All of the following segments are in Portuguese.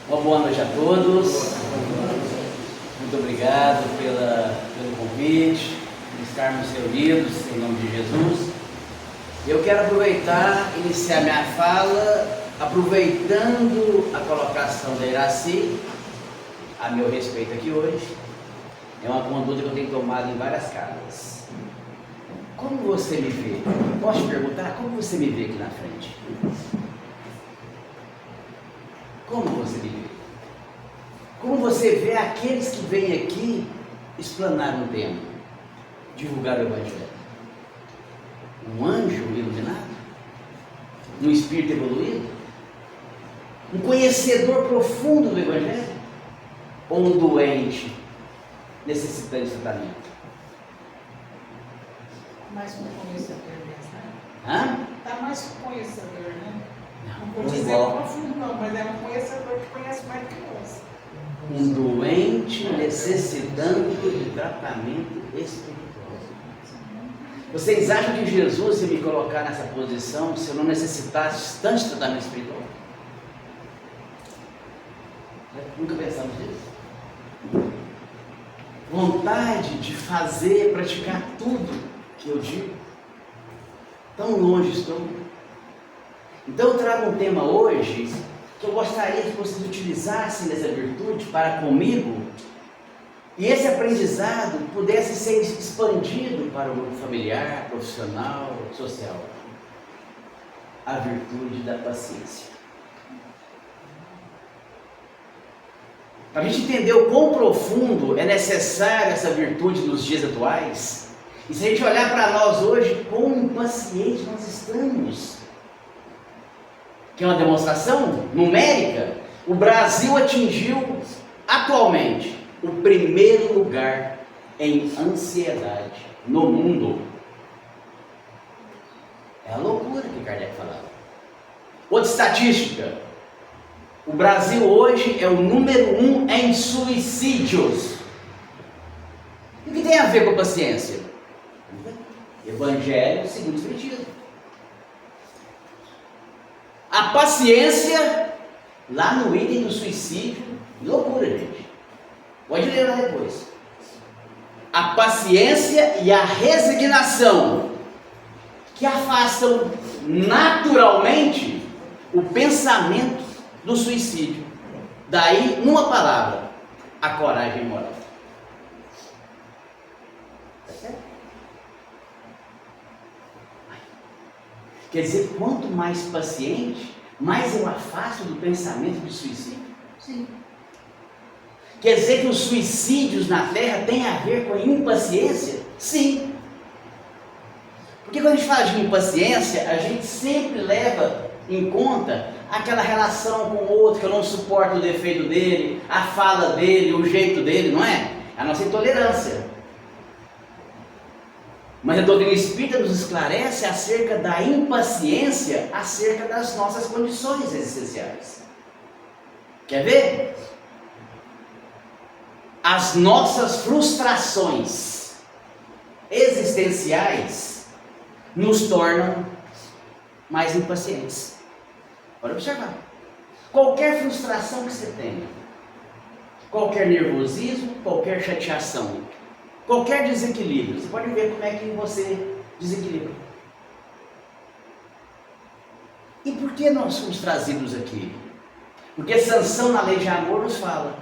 Uma boa noite a todos. Muito obrigado pelo convite, por estarmos reunidos em nome de Jesus. Eu quero iniciar minha fala, aproveitando a colocação da Iraci, a meu respeito aqui hoje. É uma conduta que eu tenho tomado em várias casas. Como você me vê? Posso te perguntar? Como você me vê aqui na frente? Como você me vê? Como você vê aqueles que vêm aqui explanar um tema, divulgar o Evangelho? Um anjo iluminado? Um espírito evoluído? Um conhecedor profundo do Evangelho? Ou um doente necessitando de tratamento? Mais um conhecedor mesmo, né? Hã? Está mais que conhecedor, né? Não vou Não dizer igual. profundo não, mas é um conhecedor que conhece mais do que nós. Um doente necessitando de tratamento espiritual. Vocês acham que Jesus ia me colocar nessa posição se eu não necessitasse tanto de tratamento espiritual? Nunca pensamos nisso? Vontade de fazer, praticar tudo que eu digo. Tão longe estou. Então eu trago um tema hoje que eu gostaria que vocês utilizassem dessa virtude para comigo e esse aprendizado pudesse ser expandido para o grupo familiar, profissional, social. A virtude da paciência. Para a gente entender o quão profundo é necessária essa virtude nos dias atuais, e se a gente olhar para nós hoje, quão impacientes nós estamos. Que é uma demonstração numérica, o Brasil atingiu atualmente o primeiro lugar em ansiedade no mundo. É a loucura que Kardec falava. Outra estatística, o Brasil hoje é o número 1 em suicídios. O que tem a ver com a paciência? Evangelho segundo o Espiritismo. A paciência, lá no item do suicídio, loucura, gente. Pode ler lá depois. A paciência e a resignação, que afastam naturalmente o pensamento do suicídio. Daí, numa palavra, a coragem moral. Tá certo? Quer dizer, quanto mais paciente, mais eu afasto do pensamento de suicídio? Sim. Quer dizer que os suicídios na Terra têm a ver com a impaciência? Sim. Porque quando a gente fala de impaciência, a gente sempre leva em conta aquela relação com o outro, que eu não suporto o defeito dele, a fala dele, o jeito dele, não é? A nossa intolerância. Mas a doutrina espírita nos esclarece acerca da impaciência, acerca das nossas condições existenciais. Quer ver? As nossas frustrações existenciais nos tornam mais impacientes. Pode observar. Qualquer frustração que você tenha, qualquer nervosismo, qualquer chateação, qualquer desequilíbrio, você pode ver como é que você desequilibra. E por que nós somos trazidos aqui? Porque Sansão na lei de amor nos fala: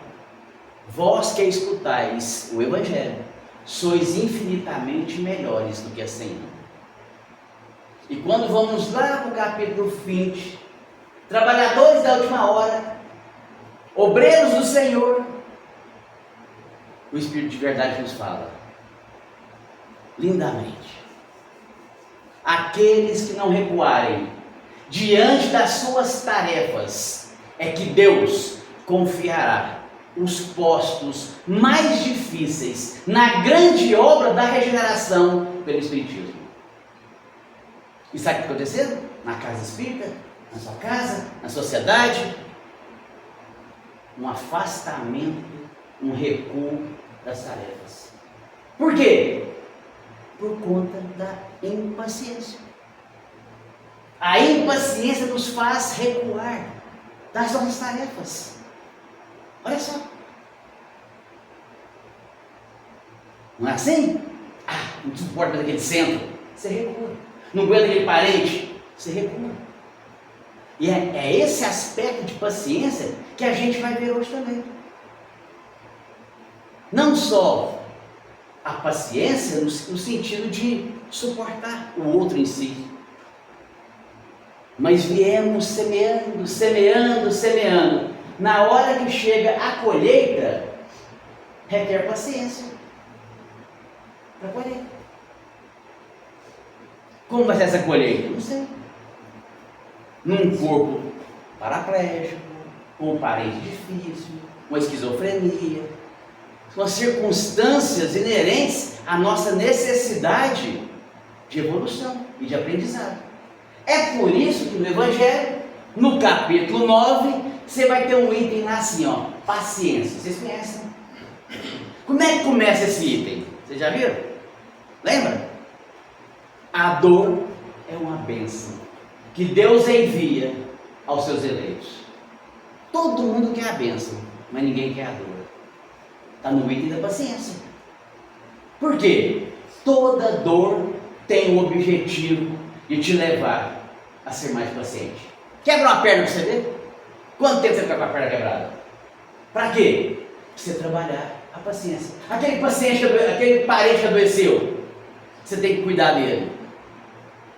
vós que escutais o Evangelho, sois infinitamente melhores do que a Senhor. E quando vamos lá para o capítulo 20, trabalhadores da última hora, obreiros do Senhor, o Espírito de verdade nos fala lindamente: aqueles que não recuarem diante das suas tarefas, é que Deus confiará os postos mais difíceis na grande obra da regeneração pelo Espiritismo. E sabe o que está acontecendo? Na casa espírita, na sua casa, na sociedade, um afastamento, um recuo das tarefas. Por quê? Por conta da impaciência. A impaciência nos faz recuar das nossas tarefas. Olha só. Não é assim? Não suporta mais aquele centro. Você recua. Não aguenta aquele parente. Você recua. E é esse aspecto de paciência que a gente vai ver hoje também. Não só a paciência no sentido de suportar o outro em si, mas viemos semeando, semeando, semeando. Na hora que chega a colheita, requer paciência para colher. Como vai ser essa colheita? Não sei. Num corpo paraplégico, com um parente difícil, uma esquizofrenia, com circunstâncias inerentes à nossa necessidade de evolução e de aprendizado. É por isso que no Evangelho, no capítulo 9, você vai ter um item lá assim, ó, paciência. Vocês conhecem? Como é que começa esse item? Vocês já viram? Lembra? A dor é uma bênção que Deus envia aos seus eleitos. Todo mundo quer a bênção, mas ninguém quer a dor. Está no item da paciência. Por quê? Toda dor tem o objetivo de te levar a ser mais paciente. Quebra uma perna para você ver? Quanto tempo você fica com a perna quebrada? Para quê? Para você trabalhar a paciência. Aquele parente que adoeceu, você tem que cuidar dele.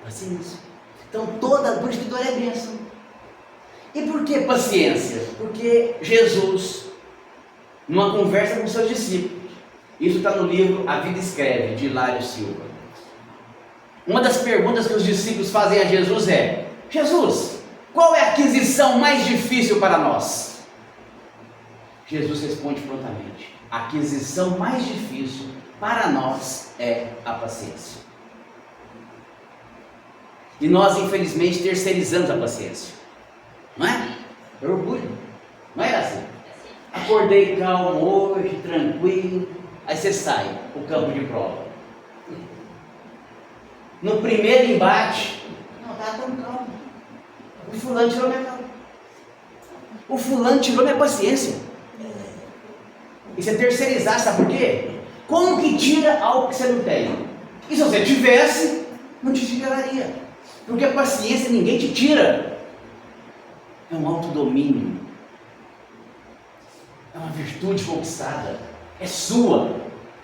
Paciência. Então toda dor de dor é bênção. E por que paciência? Porque Jesus, numa conversa com seus discípulos, isso está no livro A Vida Escreve, de Hilário Silva. Uma das perguntas que os discípulos fazem a Jesus é: Jesus, qual é a aquisição mais difícil para nós? Jesus responde prontamente: a aquisição mais difícil para nós é a paciência. E nós, infelizmente, terceirizamos a paciência, não é? É orgulho, não é assim? Acordei calmo hoje, tranquilo, aí você sai o campo de prova. No primeiro embate, não estava tão calmo. O fulano tirou minha calma. O fulano tirou minha paciência. E você terceirizar, sabe por quê? Como que tira algo que você não tem? E se você tivesse, não te tiraria. Porque a paciência ninguém te tira. É um autodomínio. É uma virtude conquistada. É sua.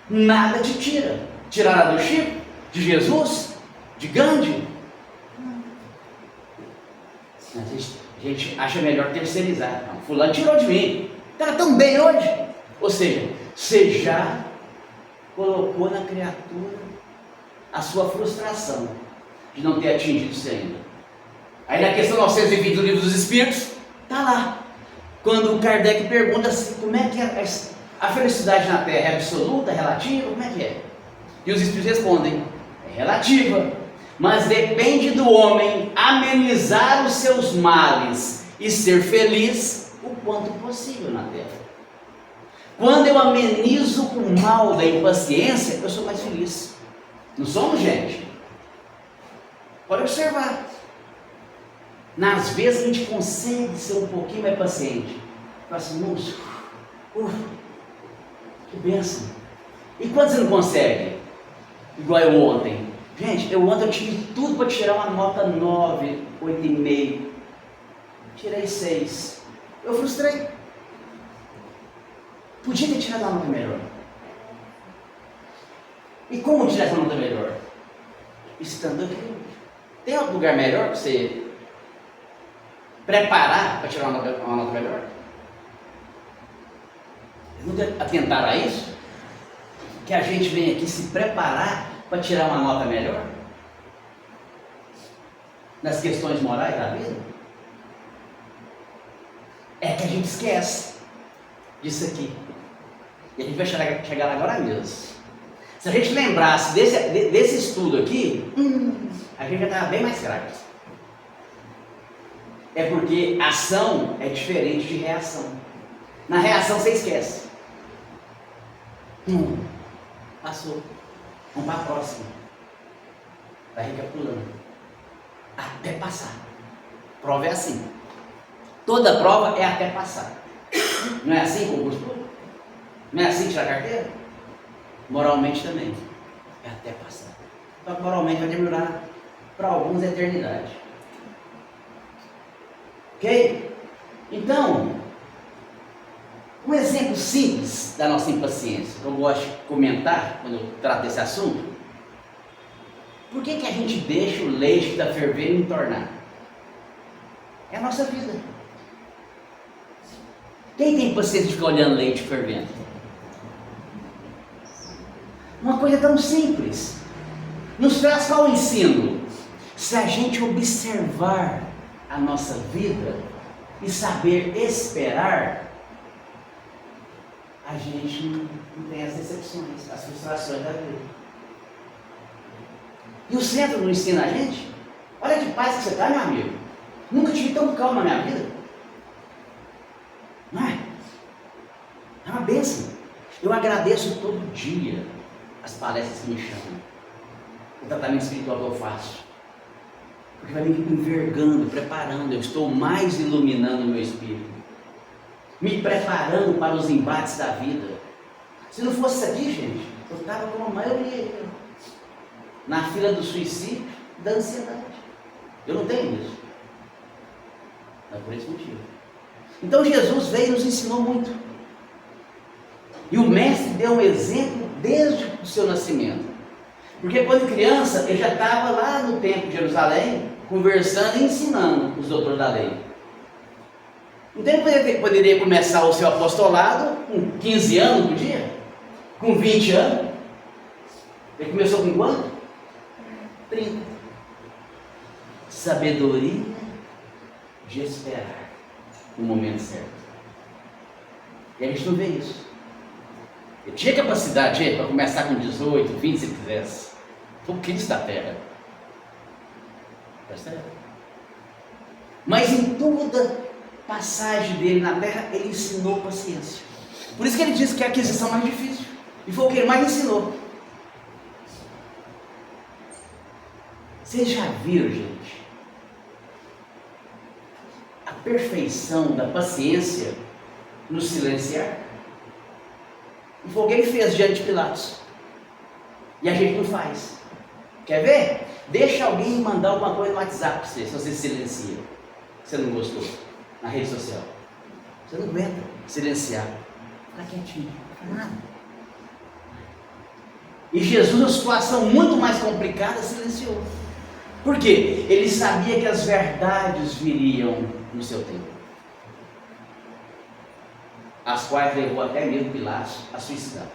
Nada te tira. Tirará do Chico? De Jesus? De Gandhi? A gente acha melhor terceirizar. Não, fulano tirou de mim. Está tão bem hoje. Ou seja, você já colocou na criatura a sua frustração de não ter atingido isso ainda. Aí na questão 920 do Livro dos Espíritos, está lá. Quando o Kardec pergunta assim, como é que a felicidade na Terra é absoluta, relativa, como é que é? E os Espíritos respondem, é relativa, mas depende do homem amenizar os seus males e ser feliz o quanto possível na Terra. Quando eu amenizo o mal da impaciência, eu sou mais feliz. Não somos, gente? Pode observar. Nas vezes que a gente consegue ser um pouquinho mais paciente, fala assim, moço, que bênção. E quando você não consegue? Igual eu ontem. Gente, ontem eu tive tudo para tirar uma nota 9, 8,5. Tirei 6. Eu frustrei. Podia ter tirado uma nota melhor. E como tirar essa nota melhor? Estando aqui. Tem algum lugar melhor para você preparar para tirar uma nota melhor? Nunca atentaram a isso? Que a gente vem aqui se preparar para tirar uma nota melhor? Nas questões morais da vida? É que a gente esquece disso aqui. E a gente vai chegar lá agora mesmo. Se a gente lembrasse desse estudo aqui, a gente já estava bem mais craque. É porque ação é diferente de reação. Na reação você esquece. Passou. Vamos para a próxima. Vai recapitulando. Até passar. Prova é assim. Toda prova é até passar. Não é assim concurso público? Não é assim tirar carteira? Moralmente também. É até passar. Só que moralmente vai demorar para alguns a eternidade. Ok? Então, um exemplo simples da nossa impaciência, que eu gosto de comentar quando eu trato desse assunto. Por que a gente deixa o leite que está fervendo entornar? É a nossa vida. Quem tem paciência de ficar olhando leite fervendo? Uma coisa tão simples. Nos traz qual ensino? Se a gente observar a nossa vida e saber esperar, a gente não tem as decepções, as frustrações da vida. E o centro não ensina a gente? Olha que paz que você está, meu amigo. Nunca tive tão calmo na minha vida. Não é? É uma bênção. Eu agradeço todo dia as palestras que me chamam, o tratamento espiritual que eu faço, porque vai me envergando, preparando. Eu estou mais iluminando o meu espírito, me preparando para os embates da vida. Se não fosse isso aqui, gente, eu estava com a maioria na fila do suicídio, da ansiedade. Eu não tenho isso. É por esse motivo. Então Jesus veio e nos ensinou muito. E o mestre deu um exemplo desde o seu nascimento. Porque quando criança, ele já estava lá no templo de Jerusalém, conversando e ensinando os doutores da lei. Então ele poderia começar o seu apostolado com 15 anos, podia? Com 20 anos? Ele começou com quanto? 30. Sabedoria de esperar o momento certo. E a gente não vê isso. Eu tinha capacidade para começar com 18, 20 se quisesse. Foi o que da terra. Percebe? Mas em toda passagem dele na terra, ele ensinou paciência. Por isso que ele disse que é a aquisição mais difícil. E foi o que ele mais ensinou. Vocês já viram, gente, a perfeição da paciência no silenciar? E foi o que ele fez diante de Pilatos. E a gente não faz. Quer ver? Deixa alguém mandar alguma coisa no WhatsApp para você, se você silencia. Você não gostou. Na rede social. Você não aguenta silenciar. Fica quietinho. Não faz nada. E Jesus, numa situação muito mais complicada, silenciou. Por quê? Ele sabia que as verdades viriam no seu tempo. As quais levou até mesmo Pilatos a suicidar.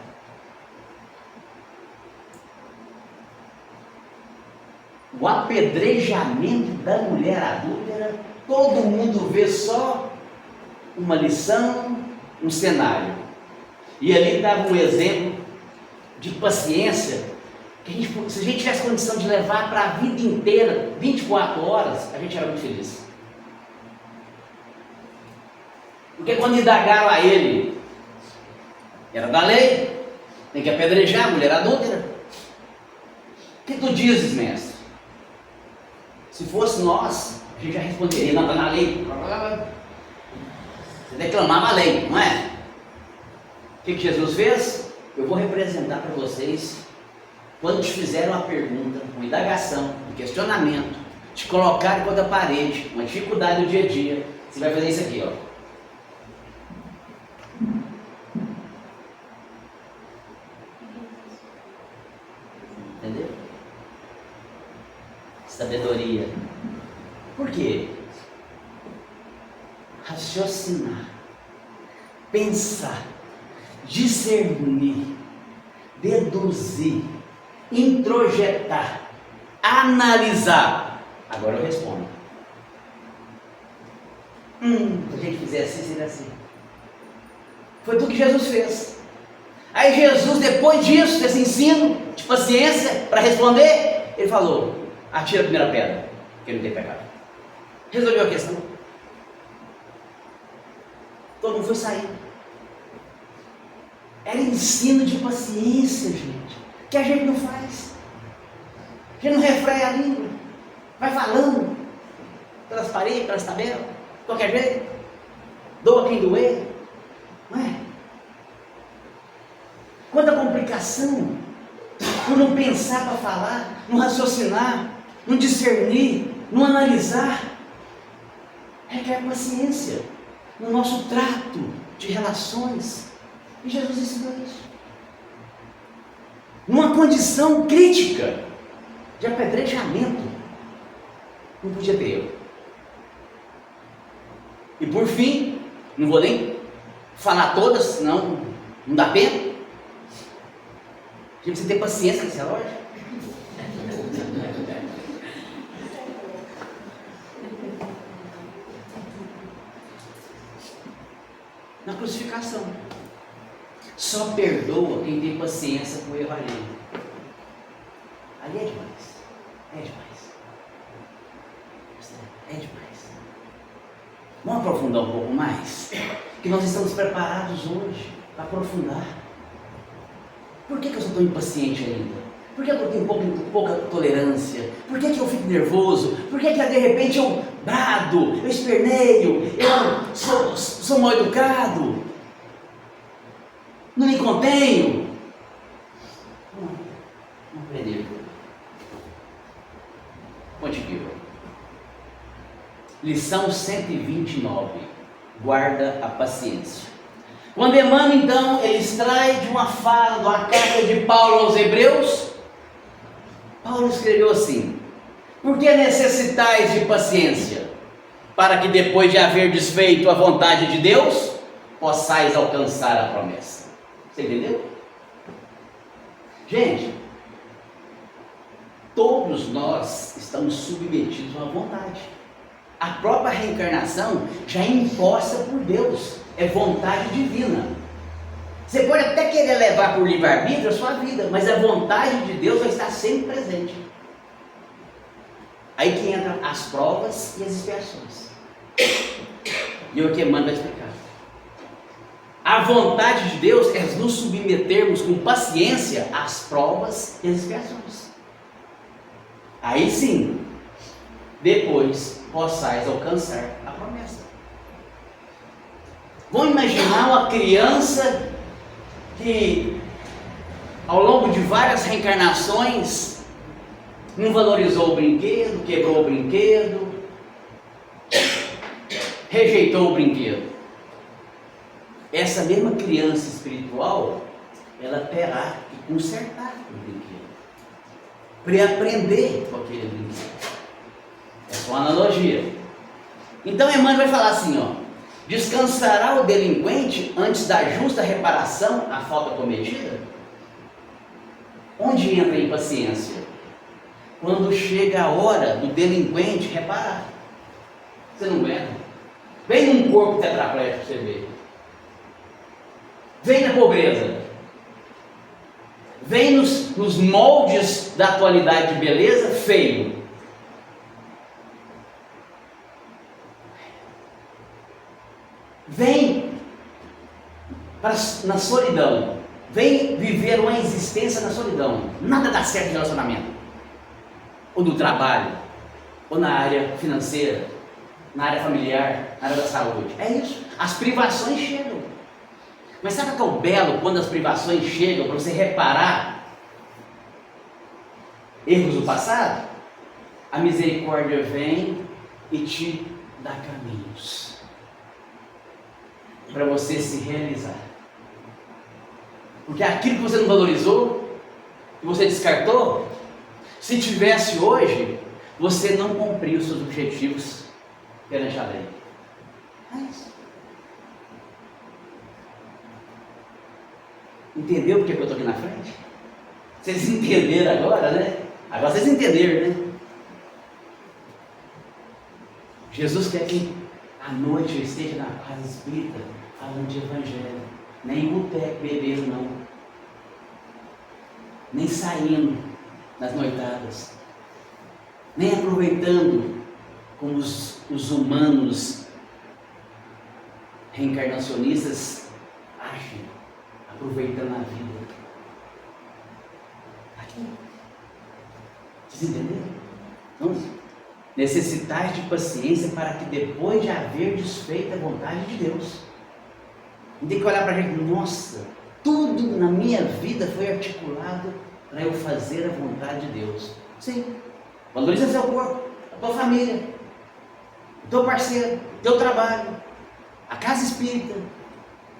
O apedrejamento da mulher adúltera, todo mundo vê só uma lição, um cenário. E ali dava um exemplo de paciência, que se a gente tivesse condição de levar para a vida inteira, 24 horas, a gente era muito feliz. Porque quando indagaram a ele, era da lei, tem que apedrejar a mulher adúltera. O que tu dizes, mestre? Se fosse nós, a gente já responderia, não, está na lei. Você declamava a lei, não é? O que Jesus fez? Eu vou representar para vocês, quando te fizeram uma pergunta, uma indagação, um questionamento, te colocarem contra a parede, uma dificuldade do dia a dia, você vai fazer isso aqui, ó. Entendeu? Sabedoria. Por quê? Raciocinar, pensar, discernir, deduzir, introjetar, analisar. Agora eu respondo. Se a gente fizer assim, seria assim. Foi tudo que Jesus fez. Aí Jesus, depois disso, desse ensino de paciência para responder, ele falou: atira a primeira pedra, que ele não tem pecado. Resolveu a questão. Todo mundo foi sair. Era ensino de paciência, gente, que a gente não faz. A gente não refreia a língua, vai falando pelas paredes, pelas tabelas, de qualquer jeito, doa quem doer, frustração por não pensar para falar, não raciocinar, não discernir, não analisar. Requer paciência no nosso trato de relações. E Jesus ensinou isso. Numa condição crítica de apedrejamento, não podia ter erro. E por fim, não vou nem falar todas, senão não dá pena. A gente precisa ter paciência nesse relógio. Na crucificação, só perdoa quem tem paciência com o erro alheio. Ali é demais. É demais. É demais. Vamos aprofundar um pouco mais? Que nós estamos preparados hoje para aprofundar. Por que eu sou tão impaciente ainda? Por que eu tenho pouca tolerância? Por que eu fico nervoso? Por que de repente eu brado, eu esperneio, eu sou mal educado? Não me contenho? Não aprender. Continua. Lição 129. Guarda a paciência. Quando Emmanuel, então, ele extrai de uma fala, de uma carta de Paulo aos Hebreus, Paulo escreveu assim: por que necessitais de paciência? Para que depois de haver desfeito a vontade de Deus, possais alcançar a promessa. Você entendeu? Gente, todos nós estamos submetidos à vontade. A própria reencarnação já é imposta por Deus, é vontade divina. Você pode até querer levar por livre-arbítrio a sua vida, mas a vontade de Deus vai estar sempre presente. Aí que entram as provas e as expiações. E o que Emmanuel vai explicar. A vontade de Deus é nos submetermos com paciência às provas e às expiações. Aí sim, depois possais alcançar a promessa. Vamos imaginar uma criança que ao longo de várias reencarnações não valorizou o brinquedo, quebrou o brinquedo, rejeitou o brinquedo. Essa mesma criança espiritual, ela terá que consertar o brinquedo, para aprender com aquele brinquedo. É só uma analogia. Então Emmanuel vai falar assim, ó: descansará o delinquente antes da justa reparação à falta cometida? Onde entra a impaciência? Quando chega a hora do delinquente reparar. Você não aguenta? Vem num corpo tetraplégico você vê. Vem na pobreza. Vem nos moldes da atualidade de beleza feio. Vem na solidão, vem viver uma existência na solidão. Nada dá certo em relacionamento, ou no trabalho, ou na área financeira, na área familiar, na área da saúde. É isso, as privações chegam. Mas sabe o que é o belo quando as privações chegam para você reparar erros do passado? A misericórdia vem e te dá caminhos para você se realizar. Porque aquilo que você não valorizou, que você descartou, se tivesse hoje, você não cumpriu os seus objetivos perante a lei. É isso. Entendeu porque eu estou aqui na frente? Vocês entenderam agora, né? Agora vocês entenderam, né? Jesus quer que à noite eu esteja na casa espírita falando de evangelho, nem em boteco bebendo não, nem saindo nas noitadas, nem aproveitando como os humanos reencarnacionistas agem, aproveitando a vida. Aqui. Vocês entenderam? Então, necessitais de paciência para que depois de haver desfeito a vontade de Deus. Não tem que olhar para a gente, nossa, tudo na minha vida foi articulado para eu fazer a vontade de Deus. Sim. Valoriza seu corpo, a tua família, o teu parceiro, o teu trabalho, a casa espírita,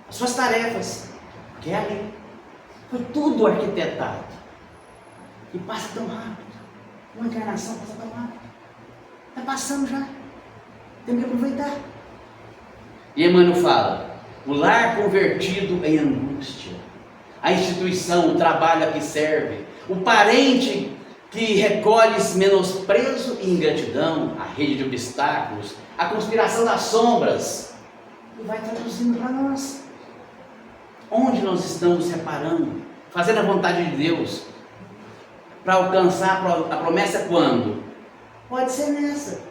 as suas tarefas, porque é ali. Foi tudo arquitetado. E passa tão rápido. Uma encarnação passa tão rápido. Está passando já. Temos que aproveitar. E Emmanuel fala: o lar convertido em angústia, a instituição, o trabalho a que serve, o parente que recolhe menosprezo e ingratidão, a rede de obstáculos, a conspiração das sombras, e vai traduzindo para nós. Onde nós estamos reparando, fazendo a vontade de Deus, para alcançar a promessa quando? Pode ser nessa,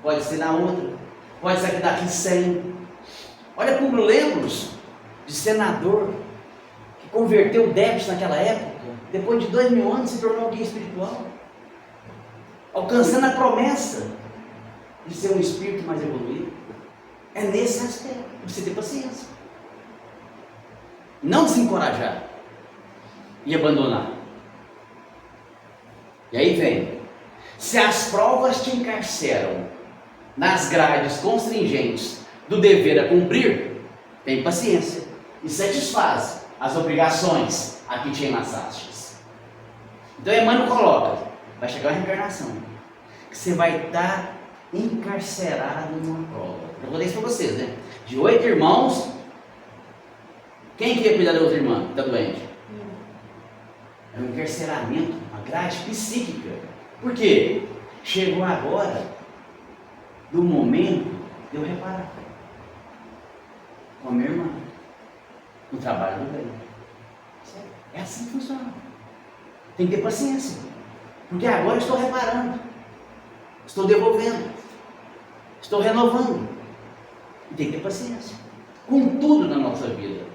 pode ser na outra, pode ser daqui 100. Olha Públio Lemos, de senador, que converteu débitos naquela época, depois de 2000 anos se tornou um guia espiritual, alcançando a promessa de ser um espírito mais evoluído. É nesse aspecto, você ter paciência, não desencorajar e abandonar. E aí vem: se as provas te encarceram nas grades constringentes do dever a cumprir, tem paciência e satisfaz as obrigações a que te enlaçastes. Então Emmanuel coloca: vai chegar uma reencarnação que você vai estar encarcerado numa prova. Eu vou dar isso para vocês, né? De 8 irmãos, quem queria cuidar da outra irmã que está doente? É um encarceramento, uma grade psíquica. Por quê? Chegou agora do momento de eu reparar com a minha irmã no trabalho do bem. É assim que funciona. Tem que ter paciência, porque agora eu estou reparando, estou devolvendo, estou renovando. E tem que ter paciência com tudo na nossa vida.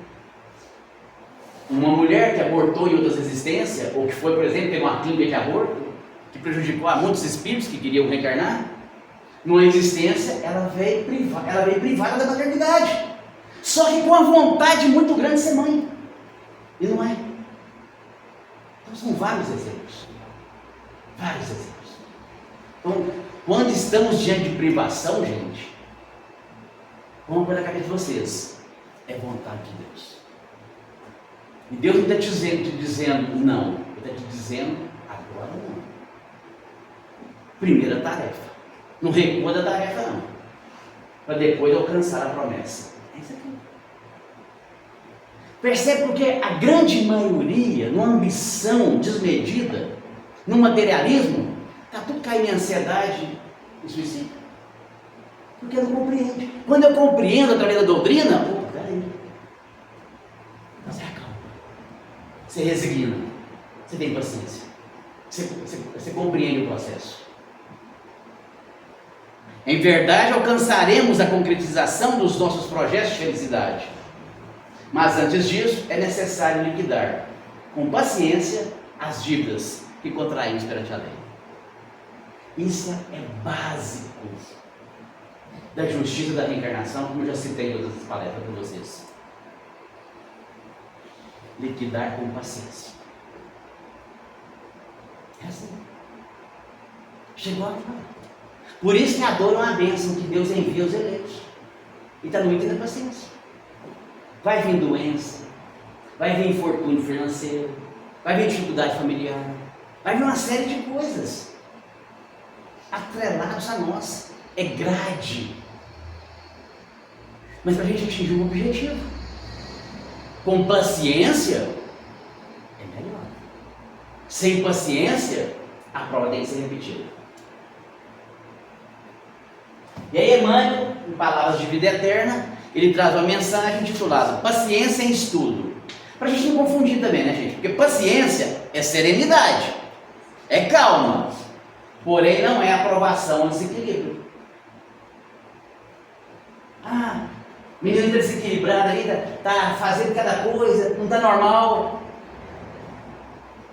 Uma mulher que abortou em outras existências, ou que foi, por exemplo, ter uma clínica de aborto, que prejudicou a muitos espíritos que queriam reencarnar, numa existência ela veio privada da maternidade, só que com a vontade muito grande de ser mãe, e não é. Então são vários exemplos, vários exemplos. Então, quando estamos diante de privação, gente, vamos pôr na cabeça de vocês: é vontade de Deus. E Deus não está te dizendo não, Ele está te dizendo agora não. Primeira tarefa, não recua da tarefa não, para depois alcançar a promessa. É isso aqui. Percebe? Porque a grande maioria, numa ambição desmedida, no materialismo, está tudo caindo em ansiedade e suicídio. Porque não compreende. Quando eu compreendo através da doutrina, peraí, você acalma, você resigna, você tem paciência, você compreende o processo. Em verdade, alcançaremos a concretização dos nossos projetos de felicidade. Mas antes disso, é necessário liquidar com paciência as dívidas que contraímos perante a lei. Isso é básico da justiça da reencarnação, como eu já citei em todas as palestras para vocês. Liquidar com paciência. É assim. Chegou a hora. Por isso que a dor é uma bênção que Deus envia aos eleitos. E está no item da paciência. Vai vir doença, vai vir infortúnio financeiro, vai vir dificuldade familiar, vai vir uma série de coisas atrelados a nós. É grade. Mas para a gente atingir um objetivo, com paciência, é melhor. Sem paciência, a prova tem que ser repetida. E aí Emmanuel, em Palavras de Vida Eterna, ele traz uma mensagem intitulada Paciência em Estudo. Para a gente não confundir também, né, gente? Porque paciência é serenidade, é calma, porém não é aprovação ou desequilíbrio. Ah, o menino está desequilibrado ali, está fazendo cada coisa, não está normal.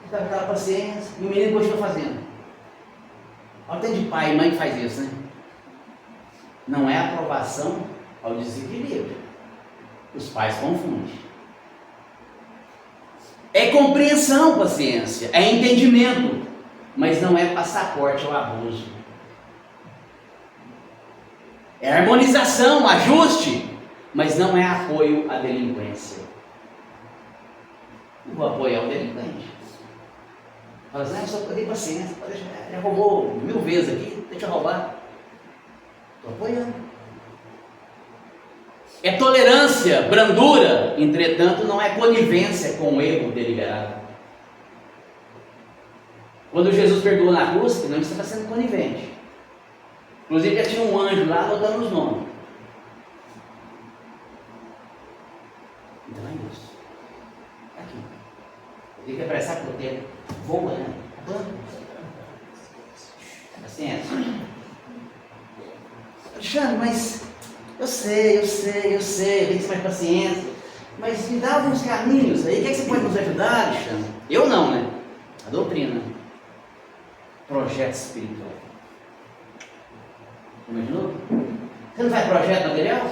Está com aquela paciência, e o menino continua fazendo. Olha o tanto de pai e mãe que faz isso, né? Não é aprovação ao desequilíbrio. Os pais confundem. É compreensão, paciência, é entendimento, mas não é passaporte ao abuso. É harmonização, ajuste, mas não é apoio à delinquência. Não vou apoiar o delinquente. Fala assim, eu tenho paciência, já roubou 1000 vezes aqui, deixa eu roubar. Estou apoiando. É tolerância, brandura, entretanto não é conivência com o erro deliberado. Quando Jesus perdoou na cruz, ele não estava sendo conivente. Inclusive já tinha um anjo lá anotando os nomes. Então é isso. Aqui. Tem que apressar para o tempo. Voa, né? Paciência. Alexandre, mas eu sei, tem que ser mais paciência. Mas me dá alguns caminhos aí. O que é que você pode nos ajudar, Alexandre? Eu não, né? A doutrina. Projeto espiritual. Imaginou? Você não faz projeto material?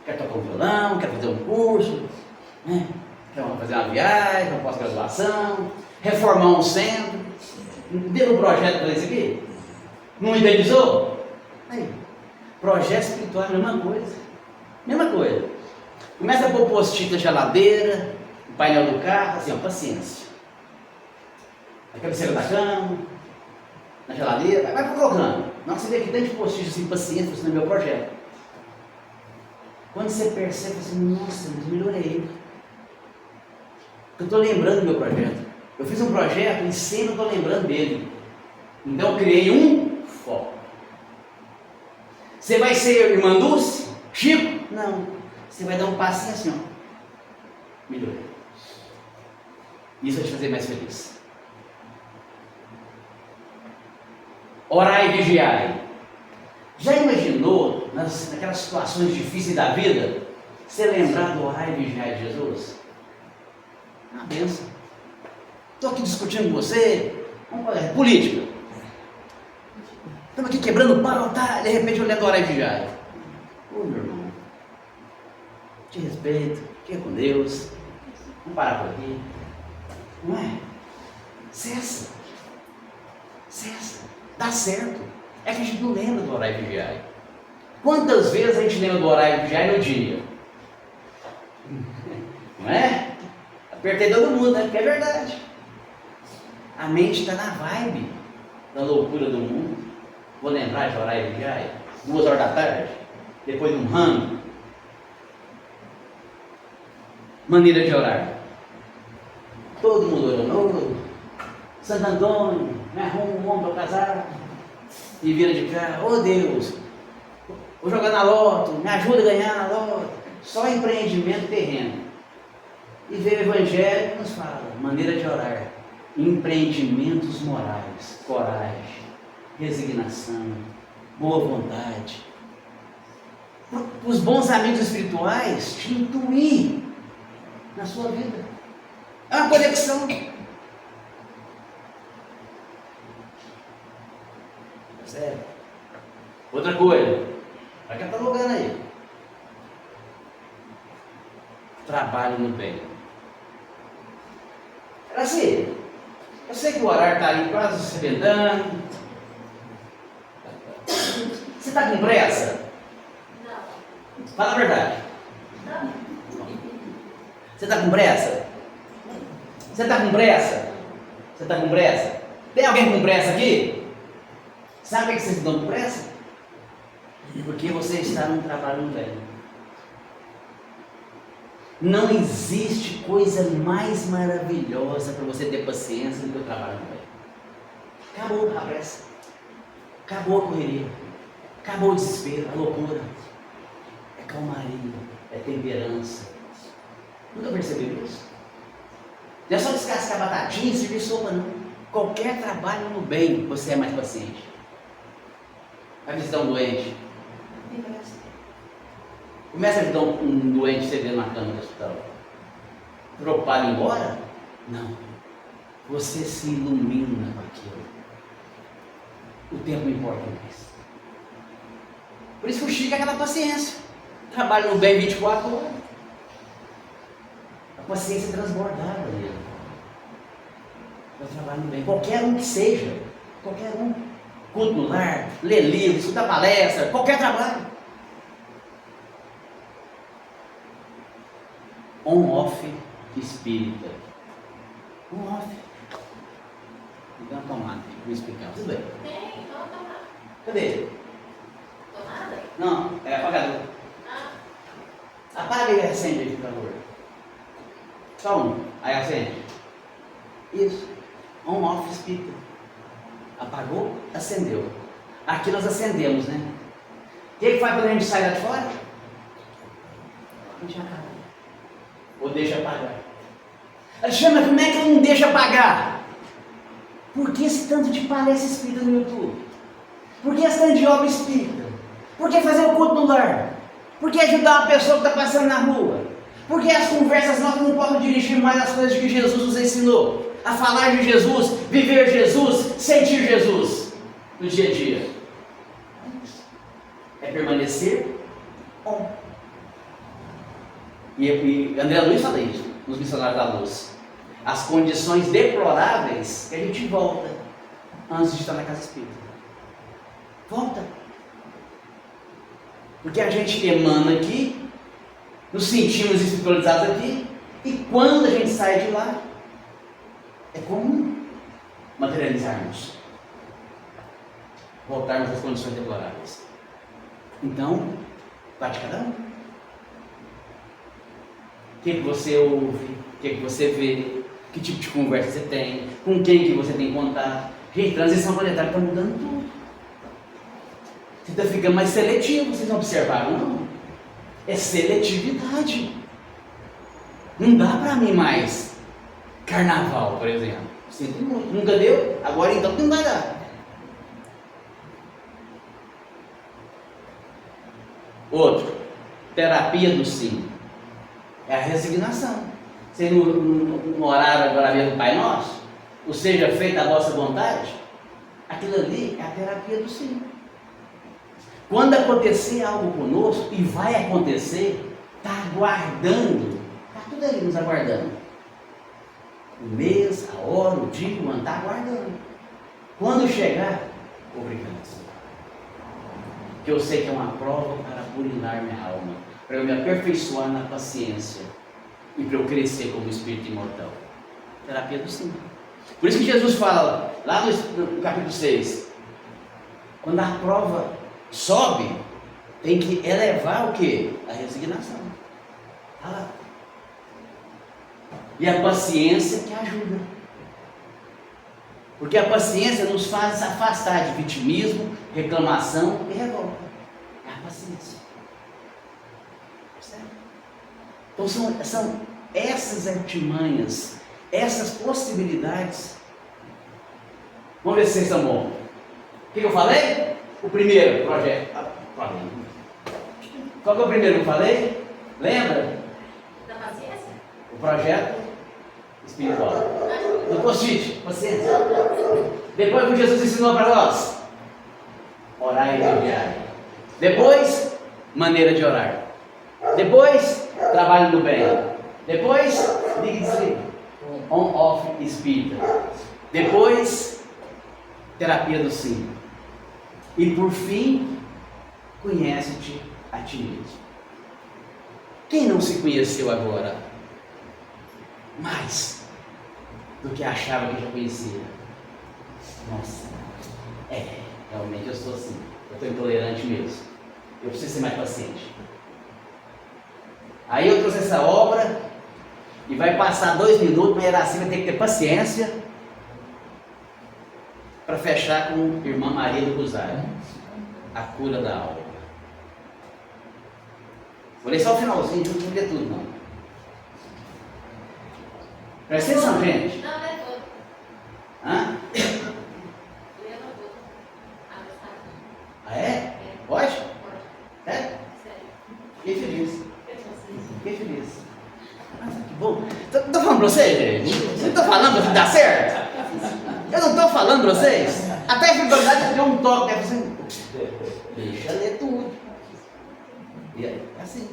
Quer tocar um violão, quer fazer um curso, né? Quer fazer uma viagem, uma pós-graduação, reformar um centro. Não teve um projeto para isso aqui? Não idealizou? Aí, projeto espiritual é a mesma coisa. Mesma coisa. Começa a pôr post-it na geladeira, no painel do carro, assim, ó, paciência. Na cabeceira da cama, na geladeira, vai colocando. Na hora que você vê que tanto de post-it assim, paciência, você não é meu projeto. Quando você percebe assim, nossa, mas melhorei. Eu estou lembrando do meu projeto. Eu fiz um projeto e sempre estou lembrando dele. Então eu criei um foco. Você vai ser irmã Dulce? Chico? Não. Você vai dar um passinho assim, ó. Melhorei. Isso vai te fazer mais feliz. Orai e vigiai. Já imaginou, naquelas situações difíceis da vida, você lembrar do orar e vigiar de Jesus? É uma benção. Estou aqui discutindo com você, vamos falar, política. Estamos aqui quebrando pau, tá? De repente eu lembro do orar e vigiar. Ô meu irmão, te respeito, fica com Deus, vamos parar por aqui. Não é? Cessa. Dá certo. É que a gente não lembra do orar e vigiar. Quantas vezes a gente lembra do orar e vigiar no dia? Não é? Apertei todo mundo, né? Porque é verdade. A mente está na vibe da loucura do mundo. Vou lembrar de orar e vigiar 2 horas da tarde, depois de um rango. Maneira de orar. Todo mundo orando. Santo Antônio, me arruma um homem para casar. E vira de cara, oh Deus, vou jogar na loto, me ajuda a ganhar na loto. Só empreendimento terreno. E veio o Evangelho e nos fala, maneira de orar, empreendimentos morais, coragem, resignação, boa vontade. Os bons amigos espirituais te intuir na sua vida. É uma conexão. Sério. Outra coisa, vai catalogando aí. Trabalho no bem. Era assim, eu sei que o horário está ali quase se arrebentando. Você está com pressa? Não. Fala a verdade. Não. Você está com pressa? Você está com pressa? Você está com pressa? Tem alguém com pressa aqui? Sabe por que vocês estão com pressa? Porque você está num trabalho no bem. Não existe coisa mais maravilhosa para você ter paciência do que o trabalho no bem. Acabou a pressa. Acabou a correria. Acabou o desespero, a loucura. É calmaria, é temperança. Nunca percebeu isso? Não é só descascar batatinha e servir sopa, não. Qualquer trabalho no bem, você é mais paciente. Vai visitar um doente. Começa a ajudar um doente cedendo na cama do hospital. Preocupado em ir embora? Não. Você se ilumina com aquilo. O tempo não importa mais. Por isso que o Chico é aquela paciência. Trabalha no bem 24 horas. A paciência transbordada dele. Para trabalhar no bem. Qualquer um que seja. Qualquer um. Culto no lar, ler livro, escutar palestra, qualquer trabalho. On-off espírita. On-off. Me dá uma tomada, vou explicar. Tudo bem. Tem, não tomada. Cadê? Tomada? Não, é apagador. Ah, Apaga e acende aí, por favor. Só um. Aí acende. Isso. On-off espírita. Apagou, acendeu. Aqui nós acendemos, né? O que faz quando a gente sai lá de fora? A gente apaga. Ou deixa apagar. Alexandre, como é que eu não deixo apagar? Por que esse tanto de palestra espírita no YouTube? Por que esse tanto de obra espírita? Por que fazer o culto no lar? Por que ajudar uma pessoa que está passando na rua? Por que as conversas nossas não podem dirigir mais as coisas que Jesus nos ensinou? A falar de Jesus, viver Jesus, sentir Jesus no dia a dia. É permanecer on. E André Luiz fala isso, nos Missionários da Luz. As condições deploráveis que a gente volta antes de estar na casa espírita. Volta. Porque a gente emana aqui, nos sentimos espiritualizados aqui, e quando a gente sai de lá, é comum materializarmos, voltarmos às condições deploráveis. Então, vai de cada um. O que você ouve, o que você vê, que tipo de conversa você tem, com quem que você tem contato. Gente, transição planetária está mudando tudo. Você está ficando mais seletivo, vocês não observaram, não? É seletividade. Não dá para mim mais carnaval, por exemplo. Sinto muito. Nunca deu? Agora então não vai dar. Outro. Terapia do sim. É a resignação. Você no horário agora mesmo do Pai Nosso, ou seja, feita a vossa vontade, aquilo ali é a terapia do sim. Quando acontecer algo conosco, e vai acontecer, está aguardando, está tudo aí nos aguardando. O mês, a hora, o dia, o ano, está aguardando. Quando chegar, obrigado. Que eu sei que é uma prova para burilar minha alma, para eu me aperfeiçoar na paciência e para eu crescer como espírito imortal. Terapia do sim. Por isso que Jesus fala, lá no capítulo 6, quando a prova sobe, tem que elevar o quê? A resignação. Olha lá. E a paciência que ajuda. Porque a paciência nos faz afastar de vitimismo, reclamação e revolta. É a paciência. Certo? Então são essas artimanhas, essas possibilidades. Vamos ver se vocês estão bons. O que eu falei? O primeiro projeto. Qual que é o primeiro que eu falei? Lembra? da paciência? O projeto espiritual. Do post-it, paciência. Depois que Jesus ensinou para nós, orar e vigiar. Depois, maneira de orar. Depois, trabalho no bem. Depois, ligue e desligue. On-off espírita. Depois, terapia do sim. E por fim, conhece-te a ti mesmo. Quem não se conheceu agora mais do que achava que já conhecia? Nossa, realmente eu sou assim. Eu estou intolerante mesmo. Eu preciso ser mais paciente. Aí eu trouxe essa obra e vai passar 2 minutos, mas assim vai ter que ter paciência para fechar com Irmã Maria do Rosário, a cura da alma. Vou ler só o finalzinho, não vou ler tudo não. Presta atenção, gente. Não, não é todo. Hã? Lê no todo. Ah, é? Pode? Pode. É? Sério. Fiquei feliz. Fiquei feliz. Nossa, que bom. Tô falando pra vocês, gente? Não estou falando pra dar certo? Eu não estou falando pra vocês? Até a espiritualidade deu um toque, né? Assim, deixa ler tudo. E é assim.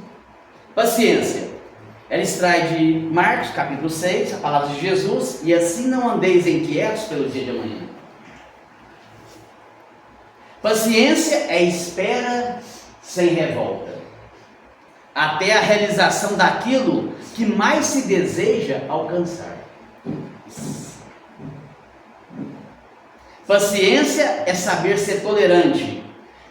Paciência. Ela extrai de Marcos, capítulo 6, a palavra de Jesus, e assim não andeis inquietos pelo dia de amanhã. Paciência é espera sem revolta, até a realização daquilo que mais se deseja alcançar. Paciência é saber ser tolerante,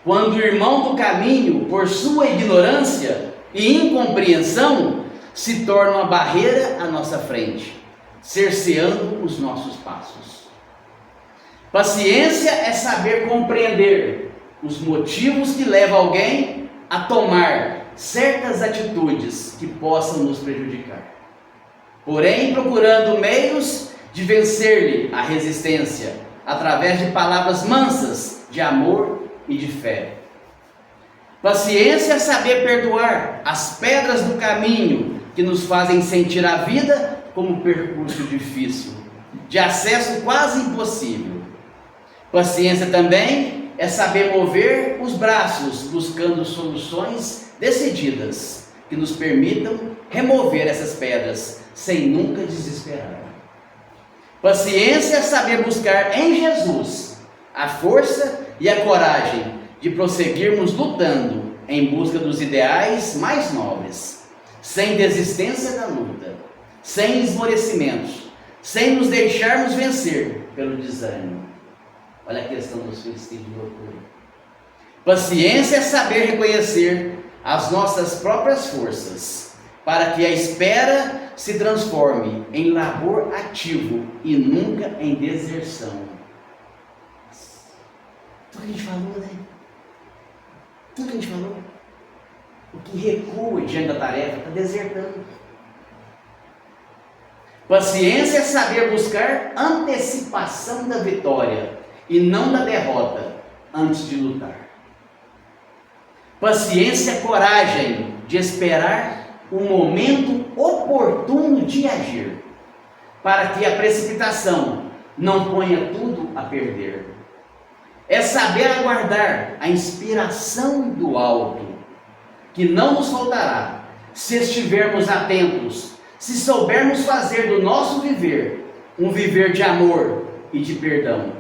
quando o irmão do caminho, por sua ignorância e incompreensão, se torna uma barreira à nossa frente, cerceando os nossos passos. Paciência é saber compreender os motivos que levam alguém a tomar certas atitudes que possam nos prejudicar, porém procurando meios de vencer-lhe a resistência, através de palavras mansas, de amor e de fé. Paciência é saber perdoar as pedras do caminho que nos fazem sentir a vida como um percurso difícil, de acesso quase impossível. Paciência também é saber mover os braços, buscando soluções decididas que nos permitam remover essas pedras sem nunca desesperar. Paciência é saber buscar em Jesus a força e a coragem de prosseguirmos lutando em busca dos ideais mais nobres, sem desistência da luta, sem esmorecimentos, sem nos deixarmos vencer pelo desânimo. Olha a questão do suicídio de loucura. Paciência é saber reconhecer as nossas próprias forças, para que a espera se transforme em labor ativo e nunca em deserção. Tudo que a gente falou, né? Tudo que a gente falou. O que recua diante da tarefa está desertando. Paciência é saber buscar antecipação da vitória e não da derrota antes de lutar. Paciência é coragem de esperar o momento oportuno de agir, para que a precipitação não ponha tudo a perder. É saber aguardar a inspiração do alto, que não nos faltará se estivermos atentos, se soubermos fazer do nosso viver um viver de amor e de perdão,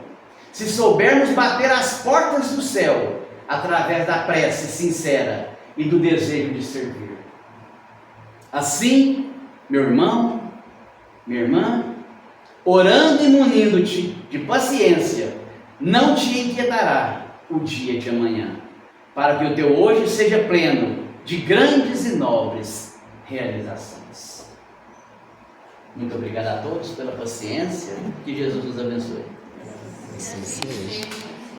se soubermos bater as portas do céu através da prece sincera e do desejo de servir. Assim, meu irmão, minha irmã, orando e munindo-te de paciência, não te inquietará o dia de amanhã, para que o teu hoje seja pleno de grandes e nobres realizações. Muito obrigado a todos pela paciência, que Jesus nos abençoe. Sim, sim.